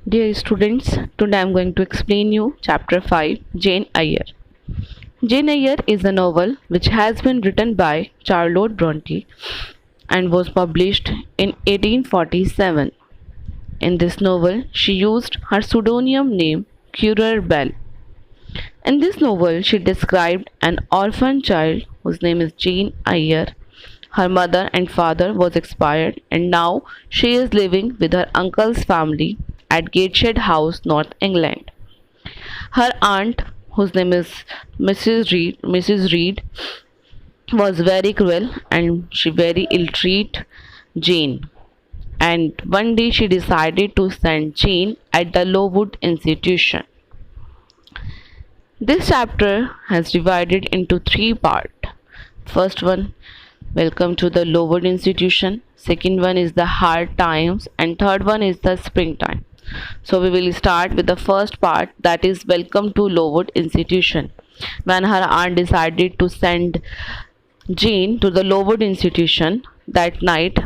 Dear students, today I am going to explain you chapter 5 Jane Eyre. Jane Eyre is a novel which has been written by Charlotte Bronte and was published in 1847. In this novel, she used her pseudonym name Currer Bell. In this novel, she described an orphan child whose name is Jane Eyre. Her mother and father was expired and now she is living with her uncle's family at Gateshead House, North England. Her aunt, whose name is Mrs. Reed, was very cruel and she very ill-treated Jane. And one day she decided to send Jane at the Lowood Institution. This chapter has divided into three parts. First one, welcome to the Lowood Institution. Second one is the hard times and third one is the springtime. So we will start with the first part, that is welcome to Lowood Institution. When her aunt decided to send Jane to the Lowood Institution that night,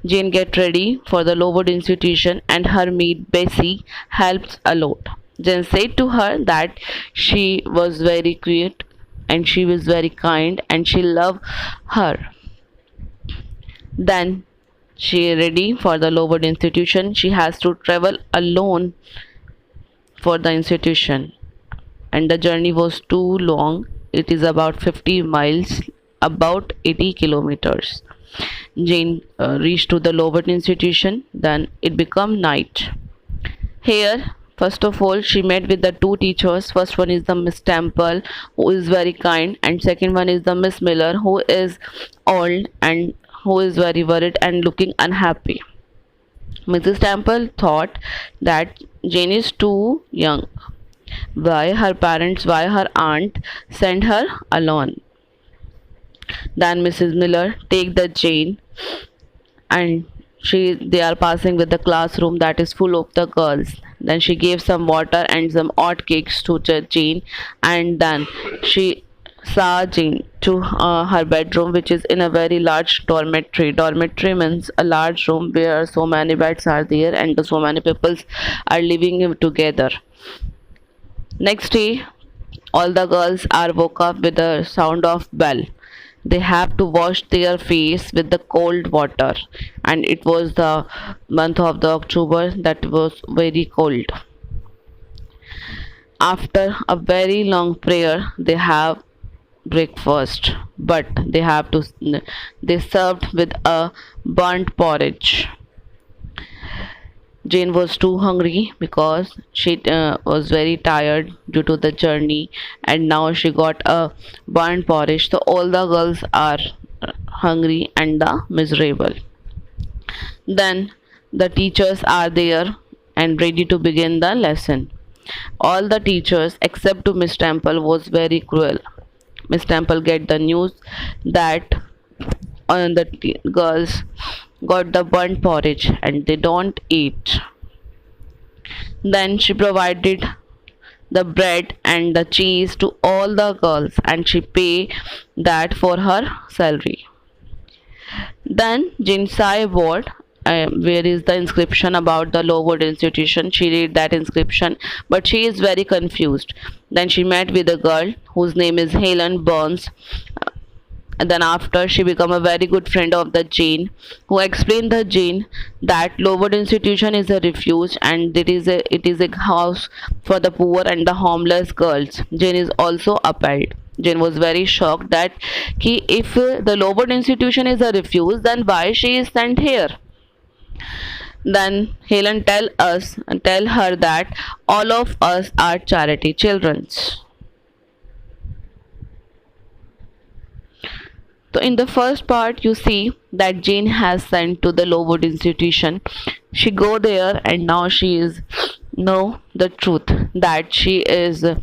Jane get ready for the Lowood Institution and her maid Bessie helps a lot. Jane said to her that she was very cute and she was very kind and she loved her. Then she is ready for the Lowood Institution. She has to travel alone for the institution and the journey was too long. It is about 50 miles, about 80 kilometers. Jane reached to the Lowood Institution. Then it became night. Here, first of all, she met with the two teachers. First one is the Miss Temple, who is very kind, and second one is the Miss Miller, who is old and who is very worried and looking unhappy. Mrs. Temple thought that Jane is too young. Why her aunt sent her alone? Then Mrs. Miller take the Jane and they are passing with the classroom that is full of the girls. Then she gave some water and some hot cakes to Jane, and then she saw Jane to her bedroom, which is in a very large dormitory. Dormitory means a large room where so many beds are there and so many people are living together. Next day, all the girls are woke up with the sound of bell. They have to wash their face with the cold water, and it was the month of the October that was very cold. After a very long prayer, they have breakfast, but they served with a burnt porridge. Jane was too hungry because she was very tired due to the journey, and now she got a burnt porridge. So all the girls are hungry and miserable. Then the teachers are there and ready to begin the lesson. All the teachers except to Miss Temple was very cruel. Miss Temple get the news that the girls got the burnt porridge and they don't eat. Then she provided the bread and the cheese to all the girls and she pay that for her salary. Then Jane saw a board where is the inscription about the Lowood Institution. She read that inscription, but she is very confused. Then she met with a girl whose name is Helen Burns. And then after she became a very good friend of the Jane, who explained the Jane that Lowood Institution is a refuge and it is a house for the poor and the homeless girls. Jane is also appalled. Jane was very shocked that if the Lowood Institution is a refuge, then why she is sent here? Then Helen tell her that all of us are charity childrens. So in the first part you see that Jane has sent to the Lowood Institution. She go there and now she is know the truth that she is a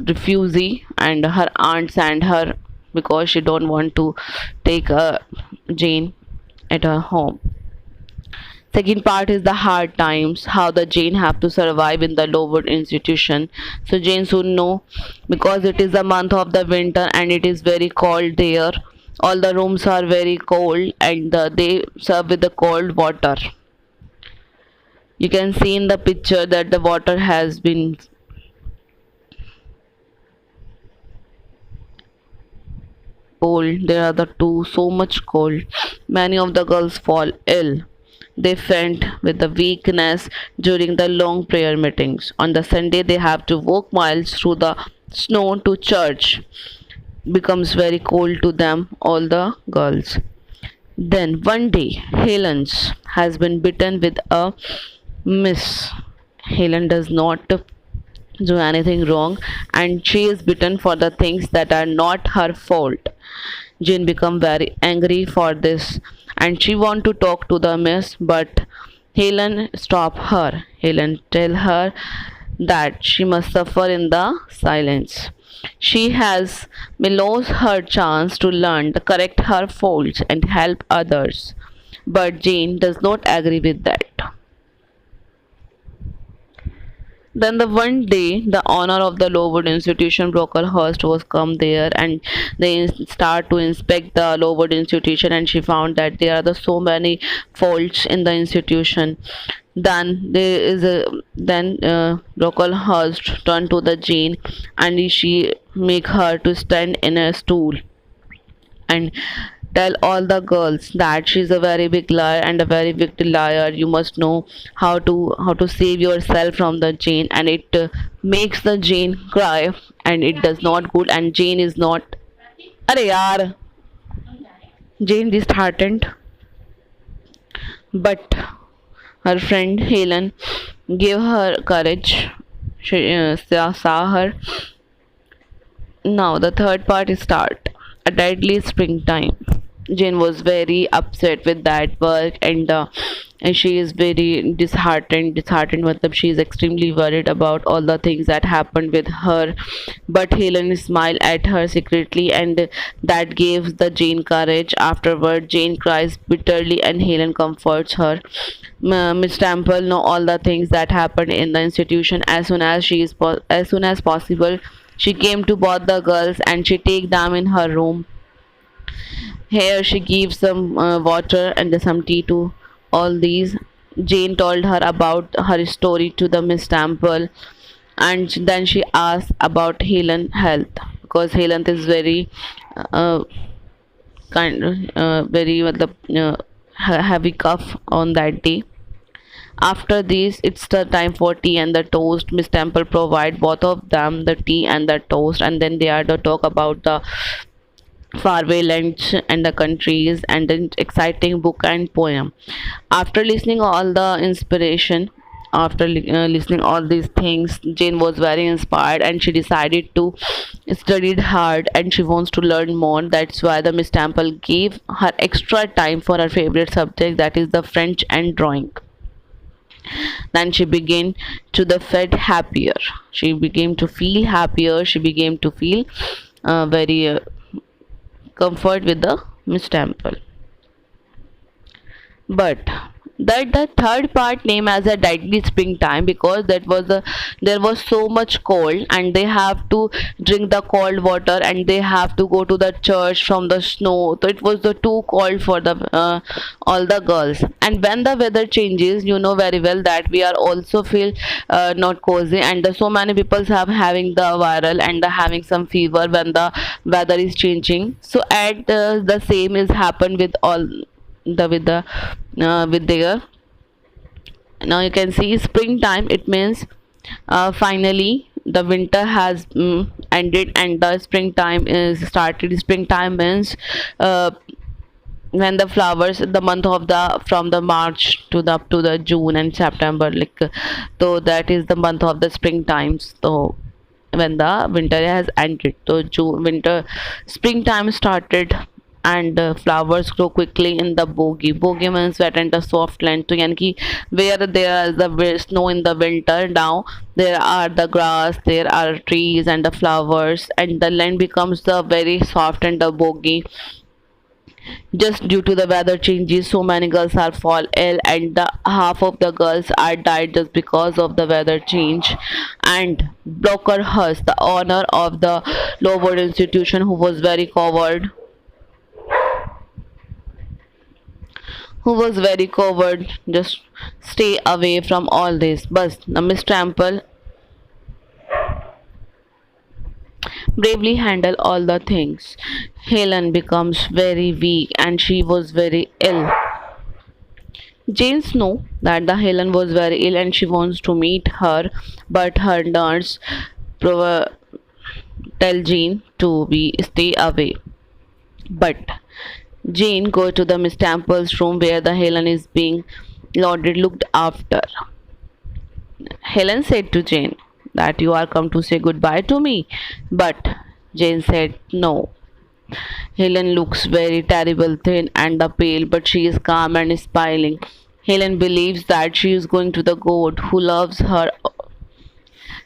refugee and her aunt sent her because she don't want to take Jane at her home. Second part is the hard times, how the Jane have to survive in the Lowood Institution. So Jane soon know, because it is the month of the winter and it is very cold there. All the rooms are very cold and they serve with the cold water. You can see in the picture that the water has been cold. There are the two so much cold. Many of the girls fall ill. They faint with the weakness during the long prayer meetings. On the Sunday, they have to walk miles through the snow to church. Becomes very cold to them, all the girls. Then one day, Helen's has been bitten with a miss. Helen does not do anything wrong and she is bitten for the things that are not her fault. Jane become very angry for this and she want to talk to the miss but Helen stop her. Helen tell her that she must suffer in the silence. She has lost her chance to learn to correct her faults and help others. But Jane does not agree with that. Then the one day, the owner of the Lowood institution, Brocklehurst, was come there, and they start to inspect the Lowood institution, and she found that there are the so many faults in the institution. Then Brocklehurst turned to the Jane, and she make her to stand in a stool and tell all the girls that she's a very big liar and a very big liar. You must know how to save yourself from the Jane, and it makes the Jane cry, and it does not good. And Jane is not. Arey yaar, Jane disheartened, but her friend Helen gave her courage. She saw her. Now the third part is start. A deadly springtime. Jane was very upset with that work and she is very disheartened matlab she is extremely worried about all the things that happened with her, but Helen smiled at her secretly and that gives the Jane courage. Afterward Jane cries bitterly and Helen comforts her. Miss Temple know all the things that happened in the institution. As soon as possible she came to both the girls and she take them in her room. Here she gives some water and some tea to all these. Jane told her about her story to the Miss Temple, and then she asked about Helen health because Helen is very uh, very heavy cough on that day. After this, it's the time for tea and the toast. Miss Temple provide both of them the tea and the toast, and then they are to talk about the faraway lands and the countries and an exciting book and poem. After listening all the inspiration, after listening all these things, Jane was very inspired and she decided to study hard and she wants to learn more. That's why the Miss Temple gave her extra time for her favorite subject, that is the French and drawing. Then she began to the fed happier. She began to feel happier. She began to feel very comfort with the Miss Temple. But that the third part named as a deadly springtime because there was so much cold and they have to drink the cold water and they have to go to the church from the snow, so it was the too cold for the all the girls. And when the weather changes, you know very well that we are also feel not cozy, and so many people have having the viral and having some fever when the weather is changing. So at the same is happened with all the with their. Now you can see springtime, it means finally the winter has ended and the springtime is started. Springtime means when the flowers, the month of the from the March to the up to the June and September, like so that is the month of the springtime. So when the winter has ended, so June winter springtime started and flowers grow quickly in the bogie. Bogie means wet and the soft land. So yani ki where there is the snow in the winter, now there are the grass, there are trees and the flowers, and the land becomes the very soft and the bogie. Just due to the weather changes, so many girls are fall ill and the half of the girls are died just because of the weather change. And Blocker Hurst, the owner of the Lowood institution, who was very coward, who was very coward. Just stay away from all this. But the Miss Trample bravely handled all the things. Helen becomes very weak and she was very ill. James know that the Helen was very ill and she wants to meet her, but her nurse tell Jane to be stay away. But Jane go to the Miss Temple's room where the Helen is being looked after. Helen said to Jane that you are come to say goodbye to me, but Jane said no. Helen looks very terrible, thin and pale, but she is calm and smiling. Helen believes that she is going to the God who loves her.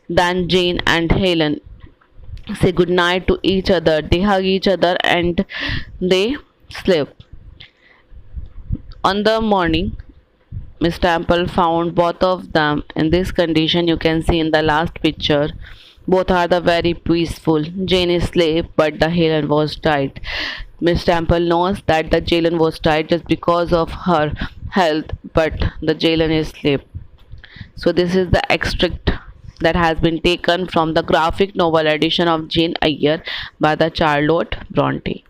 Then Jane and Helen say goodnight to each other. They hug each other and they sleep. On the morning, Miss Temple found both of them in this condition you can see in the last picture. Both are the very peaceful. Jane is asleep, but the Helen was tired. Miss Temple knows that the Jalen was tired just because of her health, but the Jalen is asleep. So this is the extract that has been taken from the graphic novel edition of Jane Eyre by the Charlotte Bronte.